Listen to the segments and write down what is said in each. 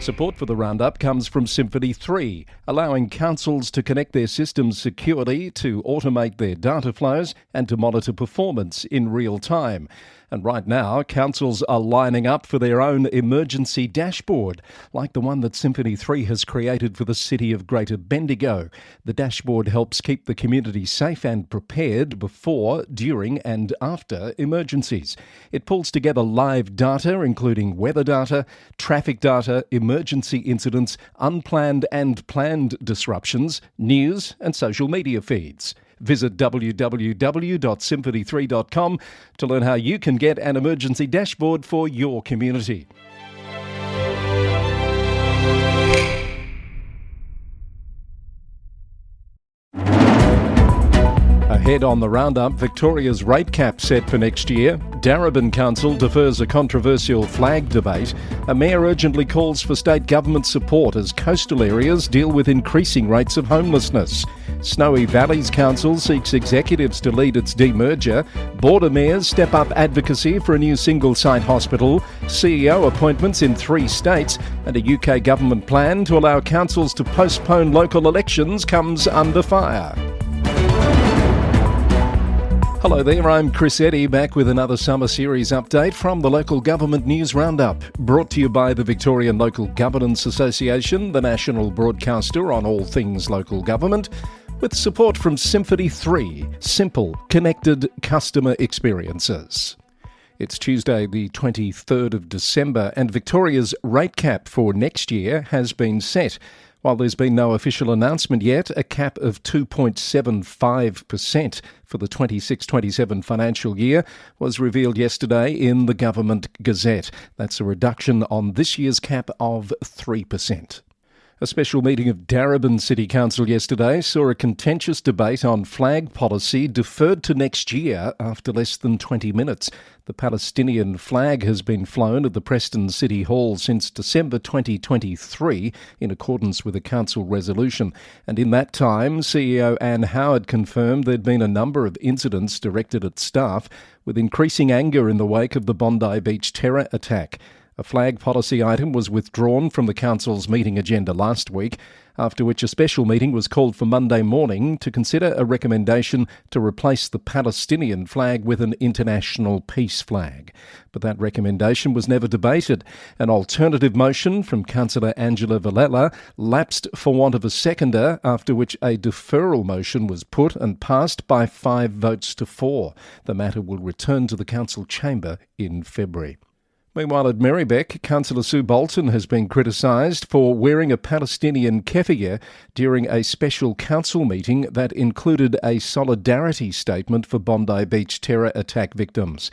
Support for the roundup comes from Symphony 3, allowing councils to connect their systems securely, to automate their data flows and to monitor performance in real time. And right now, councils are lining up for their own emergency dashboard, like the one that Symphony 3 has created for the city of Greater Bendigo. The dashboard helps keep the community safe and prepared before, during and after emergencies. It pulls together live data, including weather data, traffic data, emergency incidents, unplanned and planned disruptions, news and social media feeds. Visit www.symphony3.com to learn how you can get an emergency dashboard for your community. Ahead on the roundup, Victoria's rate cap set for next year. Darebin Council defers a controversial flag debate. A mayor urgently calls for state government support as coastal areas deal with increasing rates of homelessness. Snowy Valleys Council seeks executives to lead its demerger. Border mayors step up advocacy for a new single-site hospital. CEO appointments in 3 states. And a UK government plan to allow councils to postpone local elections comes under fire. Hello there, I'm Chris Eddy, back with another Summer Series update from the Local Government News Roundup, brought to you by the Victorian Local Governance Association, the national broadcaster on all things local government, with support from Symphony 3, simple, connected customer experiences. It's Tuesday the 23rd of December and Victoria's rate cap for next year has been set. While there's been no official announcement yet, a cap of 2.75% for the 26-27 financial year was revealed yesterday in the Government Gazette. That's a reduction on this year's cap of 3%. A special meeting of Darebin City Council yesterday saw a contentious debate on flag policy deferred to next year after less than 20 minutes. The Palestinian flag has been flown at the Preston City Hall since December 2023 in accordance with a council resolution. And in that time, CEO Anne Howard confirmed there'd been a number of incidents directed at staff with increasing anger in the wake of the Bondi Beach terror attack. A flag policy item was withdrawn from the council's meeting agenda last week, after which a special meeting was called for Monday morning to consider a recommendation to replace the Palestinian flag with an international peace flag. But that recommendation was never debated. An alternative motion from Councillor Angela Villela lapsed for want of a seconder, after which a deferral motion was put and passed by 5 votes to 4. The matter will return to the council chamber in February. Meanwhile, at Merribeck, Councillor Sue Bolton has been criticised for wearing a Palestinian keffiyeh during a special council meeting that included a solidarity statement for Bondi Beach terror attack victims.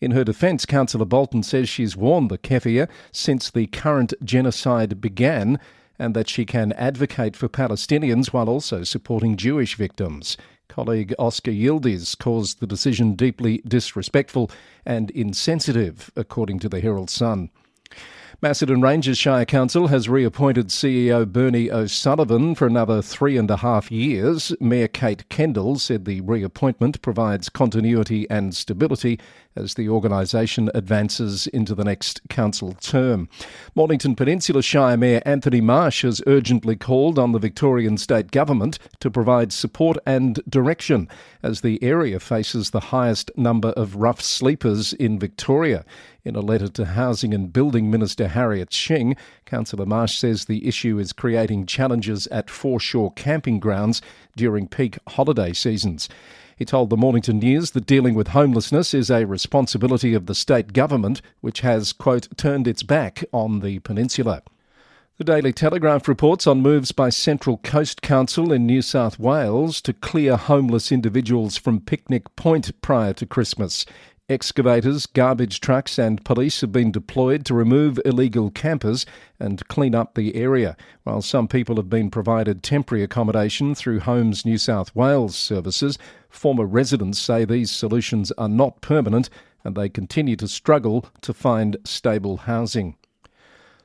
In her defence, Councillor Bolton says she's worn the keffiyeh since the current genocide began and that she can advocate for Palestinians while also supporting Jewish victims. Colleague Oscar Yildiz calls the decision deeply disrespectful and insensitive, according to the Herald Sun. Macedon Ranges Shire Council has reappointed CEO Bernie O'Sullivan for another 3.5 years. Mayor Kate Kendall said the reappointment provides continuity and stability as the organisation advances into the next council term. Mornington Peninsula Shire Mayor Anthony Marsh has urgently called on the Victorian State Government to provide support and direction as the area faces the highest number of rough sleepers in Victoria. In a letter to Housing and Building Minister Harriet Shing, Councillor Marsh says the issue is creating challenges at foreshore camping grounds during peak holiday seasons. He told the Mornington News that dealing with homelessness is a responsibility of the state government, which has, quote, turned its back on the peninsula. The Daily Telegraph reports on moves by Central Coast Council in New South Wales to clear homeless individuals from Picnic Point prior to Christmas. Excavators, garbage trucks and police have been deployed to remove illegal campers and clean up the area, while some people have been provided temporary accommodation through Homes New South Wales services. Former residents say these solutions are not permanent and they continue to struggle to find stable housing.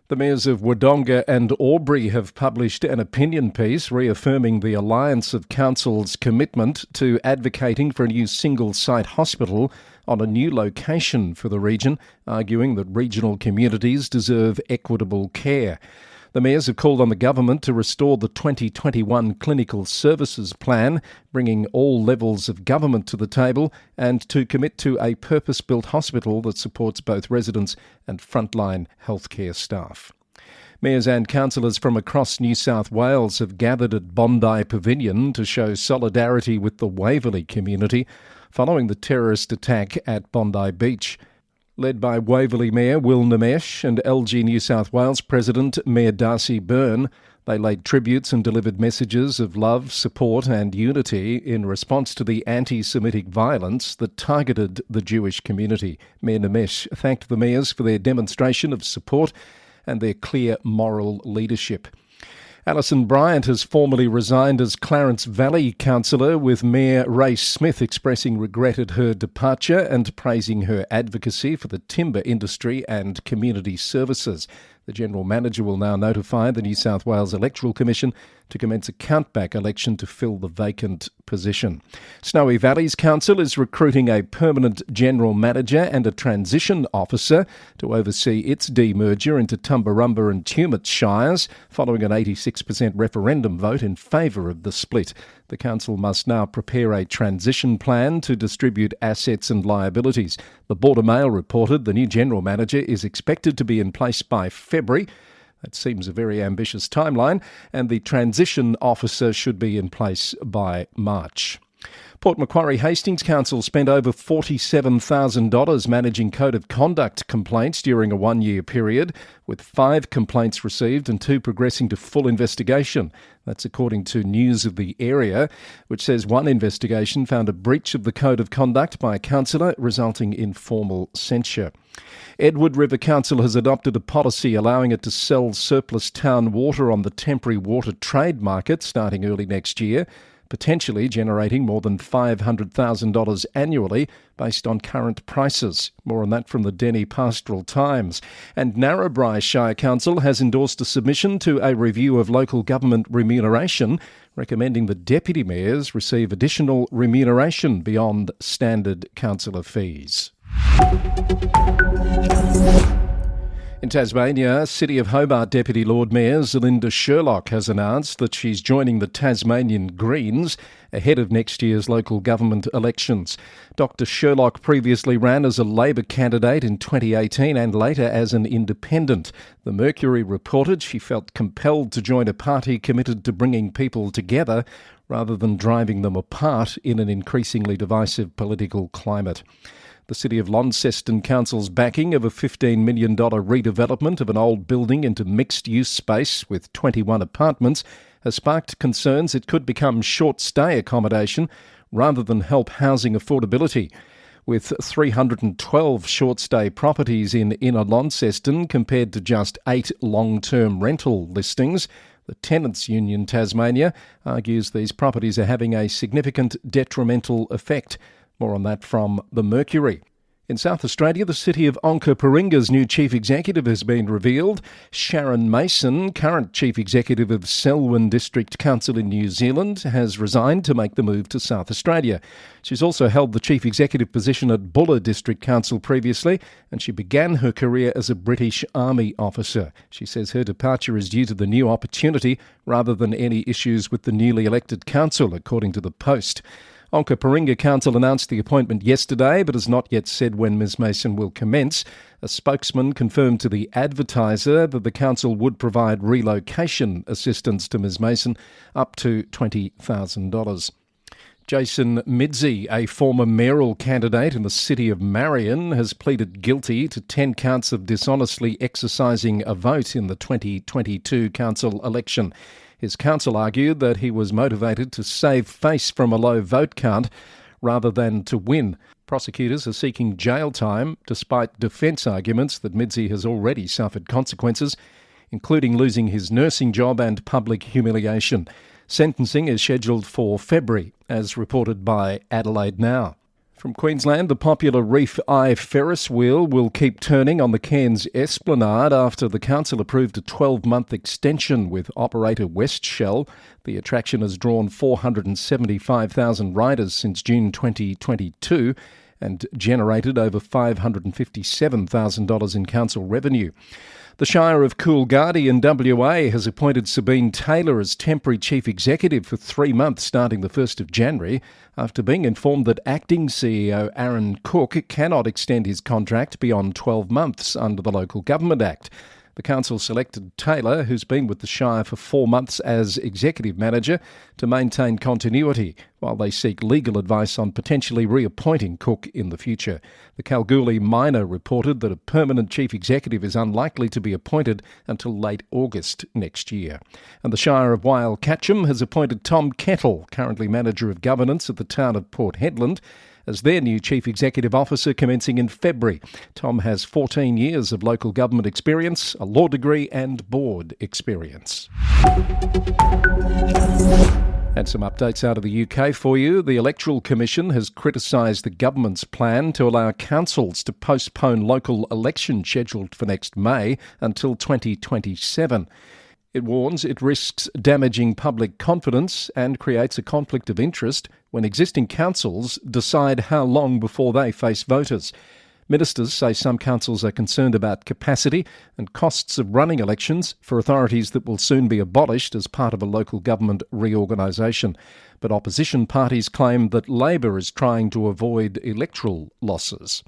The mayors of Wodonga and Albury have published an opinion piece reaffirming the Alliance of Councils' commitment to advocating for a new single-site hospital on a new location for the region, arguing that regional communities deserve equitable care. The mayors have called on the government to restore the 2021 Clinical Services Plan, bringing all levels of government to the table, and to commit to a purpose-built hospital that supports both residents and frontline healthcare staff. Mayors and councillors from across New South Wales have gathered at Bondi Pavilion to show solidarity with the Waverley community following the terrorist attack at Bondi Beach. Led by Waverley Mayor Will Namesh and LG New South Wales President Mayor Darcy Byrne, they laid tributes and delivered messages of love, support and unity in response to the anti-Semitic violence that targeted the Jewish community. Mayor Namesh thanked the mayors for their demonstration of support and their clear moral leadership. Alison Bryant has formally resigned as Clarence Valley councillor, with Mayor Ray Smith expressing regret at her departure and praising her advocacy for the timber industry and community services. The General Manager will now notify the New South Wales Electoral Commission to commence a countback election to fill the vacant position. Snowy Valleys Council is recruiting a permanent General Manager and a transition officer to oversee its demerger into Tumbarumba and Tumut Shires, following an 86% referendum vote in favour of the split. The council must now prepare a transition plan to distribute assets and liabilities. The Border Mail reported the new General Manager is expected to be in place by February. That seems a very ambitious timeline, and the transition officer should be in place by March. Port Macquarie Hastings Council spent over $47,000 managing code of conduct complaints during a one-year period, with 5 complaints received and 2 progressing to full investigation. That's according to News of the Area, which says one investigation found a breach of the code of conduct by a councillor, resulting in formal censure. Edward River Council has adopted a policy allowing it to sell surplus town water on the temporary water trade market starting early next year, potentially generating more than $500,000 annually based on current prices. More on that from the Denny Pastoral Times. And Narrabri Shire Council has endorsed a submission to a review of local government remuneration, recommending that deputy mayors receive additional remuneration beyond standard councillor fees. In Tasmania, City of Hobart Deputy Lord Mayor Zelinda Sherlock has announced that she's joining the Tasmanian Greens ahead of next year's local government elections. Dr Sherlock previously ran as a Labor candidate in 2018 and later as an independent. The Mercury reported she felt compelled to join a party committed to bringing people together rather than driving them apart in an increasingly divisive political climate. The City of Launceston Council's backing of a $15 million redevelopment of an old building into mixed-use space with 21 apartments has sparked concerns it could become short-stay accommodation rather than help housing affordability. With 312 short-stay properties in Inner Launceston compared to just 8 long-term rental listings, the Tenants Union Tasmania argues these properties are having a significant detrimental effect. More on that from the Mercury. In South Australia, the city of Onkaparinga's new chief executive has been revealed. Sharon Mason, current chief executive of Selwyn District Council in New Zealand, has resigned to make the move to South Australia. She's also held the chief executive position at Bulla District Council previously, and she began her career as a British Army officer. She says her departure is due to the new opportunity rather than any issues with the newly elected council, according to the Post. Onkaparinga Council announced the appointment yesterday, but has not yet said when Ms Mason will commence. A spokesman confirmed to the Advertiser that the council would provide relocation assistance to Ms Mason up to $20,000. Jason Midzi, a former mayoral candidate in the city of Marion, has pleaded guilty to 10 counts of dishonestly exercising a vote in the 2022 council election. His counsel argued that he was motivated to save face from a low vote count rather than to win. Prosecutors are seeking jail time despite defence arguments that Midzi has already suffered consequences, including losing his nursing job and public humiliation. Sentencing is scheduled for February, as reported by Adelaide Now. From Queensland, the popular Reef Eye Ferris wheel will keep turning on the Cairns Esplanade after the council approved a 12-month extension with operator Westshell. The attraction has drawn 475,000 riders since June 2022 and generated over $557,000 in council revenue. The Shire of Coolgardie in WA has appointed Sabine Taylor as temporary chief executive for 3 months starting the 1st of January after being informed that acting CEO Aaron Cook cannot extend his contract beyond 12 months under the Local Government Act. The council selected Taylor, who's been with the Shire for 4 months as executive manager, to maintain continuity while they seek legal advice on potentially reappointing Cook in the future. The Kalgoorlie Miner reported that a permanent chief executive is unlikely to be appointed until late August next year. And the Shire of Weil Catcham has appointed Tom Kettle, currently manager of governance at the town of Port Hedland, as their new Chief Executive Officer commencing in February. Tom has 14 years of local government experience, a law degree and board experience. And some updates out of the UK for you. The Electoral Commission has criticised the government's plan to allow councils to postpone local elections scheduled for next May until 2027. It warns it risks damaging public confidence and creates a conflict of interest when existing councils decide how long before they face voters. Ministers say some councils are concerned about capacity and costs of running elections for authorities that will soon be abolished as part of a local government reorganisation. But opposition parties claim that Labor is trying to avoid electoral losses.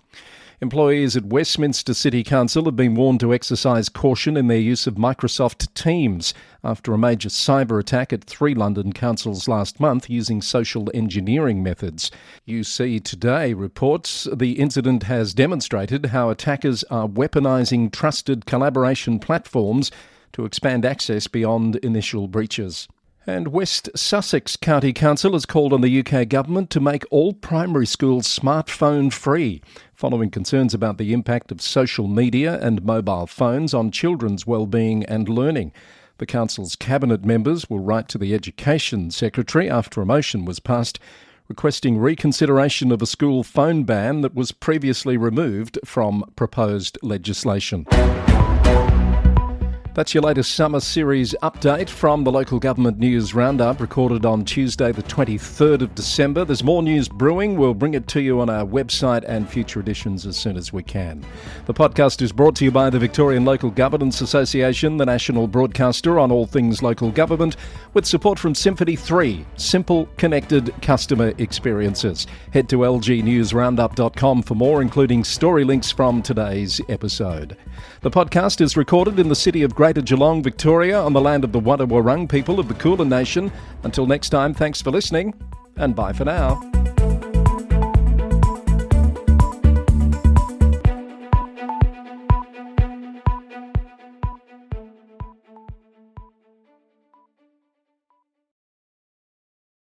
Employees at Westminster City Council have been warned to exercise caution in their use of Microsoft Teams after a major cyber attack at 3 London councils last month using social engineering methods. UC Today reports the incident has demonstrated how attackers are weaponising trusted collaboration platforms to expand access beyond initial breaches. And West Sussex County Council has called on the UK government to make all primary schools smartphone free, following concerns about the impact of social media and mobile phones on children's well-being and learning. The council's cabinet members will write to the Education Secretary after a motion was passed requesting reconsideration of a school phone ban that was previously removed from proposed legislation. That's your latest summer series update from the Local Government News Roundup, recorded on Tuesday the 23rd of December. There's more news brewing. We'll bring it to you on our website and future editions as soon as we can. The podcast is brought to you by the Victorian Local Governance Association, the national broadcaster on all things local government, with support from Symphony 3, simple, connected customer experiences. Head to lgnewsroundup.com for more, including story links from today's episode. The podcast is recorded in the city of Greater Geelong, Victoria, on the land of the Wadawurrung people of the Kulin Nation. Until next time, thanks for listening, and bye for now.